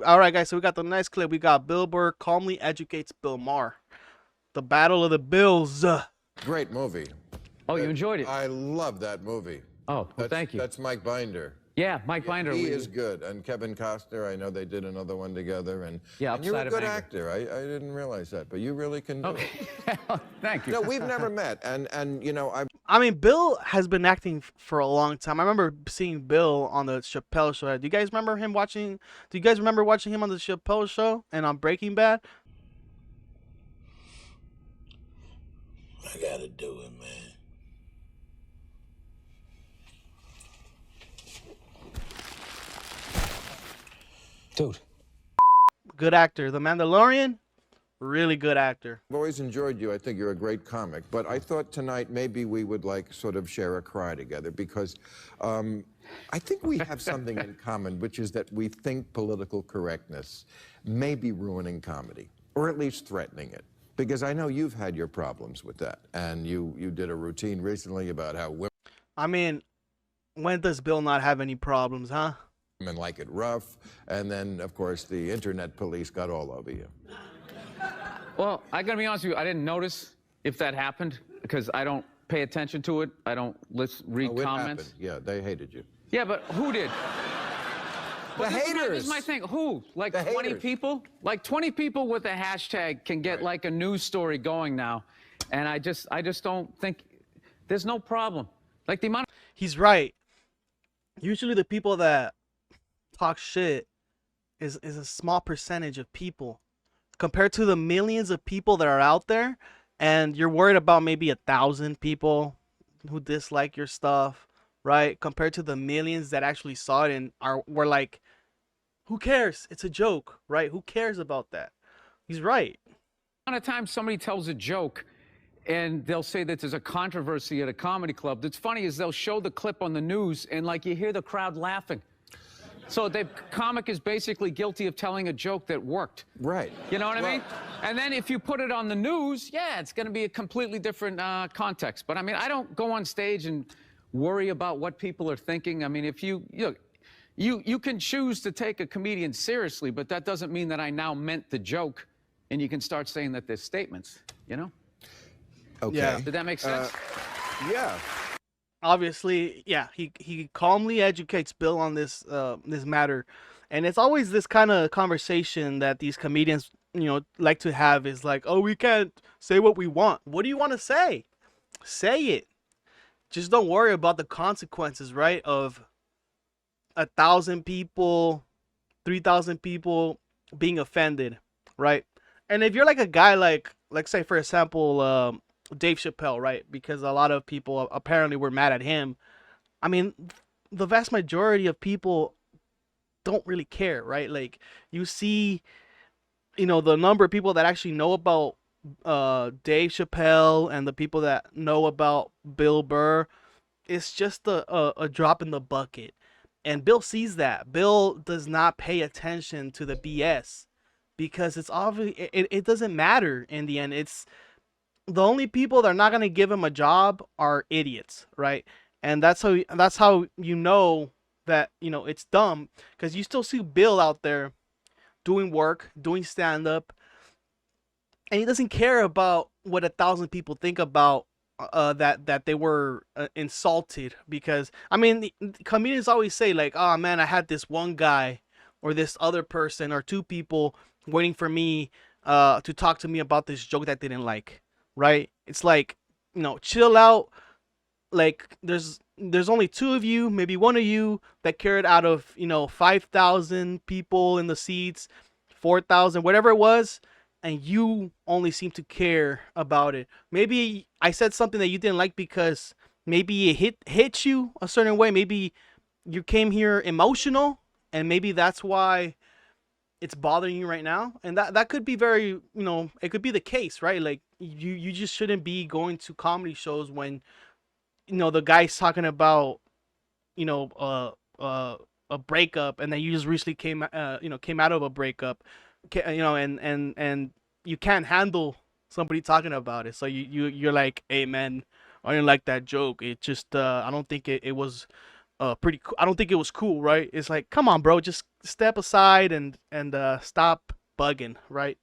All right, guys. So we got the next clip. We got Bill Burr calmly educates Bill Maher. The Battle of the Bills. Great movie. Oh, you enjoyed it? I love that movie. Oh, well, thank you. That's Mike Binder. Yeah, Mike Binder. He is good. And Kevin Costner, I know they did another one together. And, Yeah, and you're a Upside of good Anger. actor. I didn't realize that, but you really can do it. Thank you. No, we've never met. And you know, I mean, Bill has been acting for a long time. I remember seeing Bill on the Chappelle Show. Do you guys remember him watching? Do you guys remember watching him on the Chappelle Show and on Breaking Bad? I gotta do it, man. Dude. Good actor. The Mandalorian, really good actor. I've always enjoyed you. I think you're a great comic. But I thought tonight maybe we would like sort of share a cry together because I think we have something in common, which is that we think political correctness may be ruining comedy, or at least threatening it. Because I know you've had your problems with that. And you did a routine recently about how I mean, when does Bill not have any problems, huh? women like it rough. And then, of course, the internet police got all over you. Well, I gotta be honest with you. I didn't notice if that happened because I don't pay attention to it. I don't read Oh, it comments. happened. Yeah, they hated you. Yeah, but who did? The haters. This is my thing. Who? Like The 20 haters. people? Like 20 people with a hashtag can get Right. like a news story going now. And I just don't think there's no problem. Like the amount of He's right. Usually the people that talk shit is a small percentage of people compared to the millions of people that are out there, and you're worried about maybe 1,000 people who dislike your stuff, right? Compared to the millions that actually saw it and were like, who cares? It's a joke, right? Who cares about that? He's right. times somebody tells a joke and they'll say that there's a controversy at a comedy club. That's funny is they'll show the clip on the news and like you hear the crowd laughing. So the comic is basically guilty of telling a joke that worked. Right. You know what I mean? And then if you put it on the news, yeah, it's going to be a completely different context. But I mean, I don't go on stage and worry about what people are thinking. I mean, if you can choose to take a comedian seriously, but that doesn't mean that I now meant the joke. And you can start saying that there's statements, you know? Okay. Yeah. Did that make sense? Yeah. Obviously, yeah, he calmly educates Bill on this this matter, and it's always this kind of conversation that these comedians, like to have is like, oh, we can't say what we want. What do you want to say? Say it. Just don't worry about the consequences, right? Of 1,000 people, 3,000 people being offended, right? And if you're like a guy like say for example, Dave Chappelle, right? Because a lot of people apparently were mad at him. I mean, the vast majority of people don't really care, right? Like you see, the number of people that actually know about Dave Chappelle and the people that know about Bill Burr, it's just a drop in the bucket. And Bill sees that. Bill does not pay attention to the BS because it's obvious it doesn't matter in the end. It's the only people that are not going to give him a job are idiots, right? And that's how you know that it's dumb, because you still see Bill out there doing work, doing stand up, and he doesn't care about what 1,000 people think about that they were insulted. Because I mean, the comedians always say like, oh man, I had this one guy or this other person or two people waiting for me to talk to me about this joke that they didn't like. Right? It's like, chill out. Like there's only two of you, maybe one of you that cared out of 5,000 people in the seats, 4,000, whatever it was, and you only seem to care about it. Maybe I said something that you didn't like because maybe it hit you a certain way. Maybe you came here emotional, and maybe that's why it's bothering you right now. And that could be very, it could be the case, right? Like you just shouldn't be going to comedy shows when the guy's talking about a breakup, and then you just recently came out of a breakup, and you can't handle somebody talking about it. So you're like, hey man, I didn't like that joke. It just I don't think it was pretty cool. I don't think it was cool, right? It's like, come on, bro, just step aside and stop bugging, right?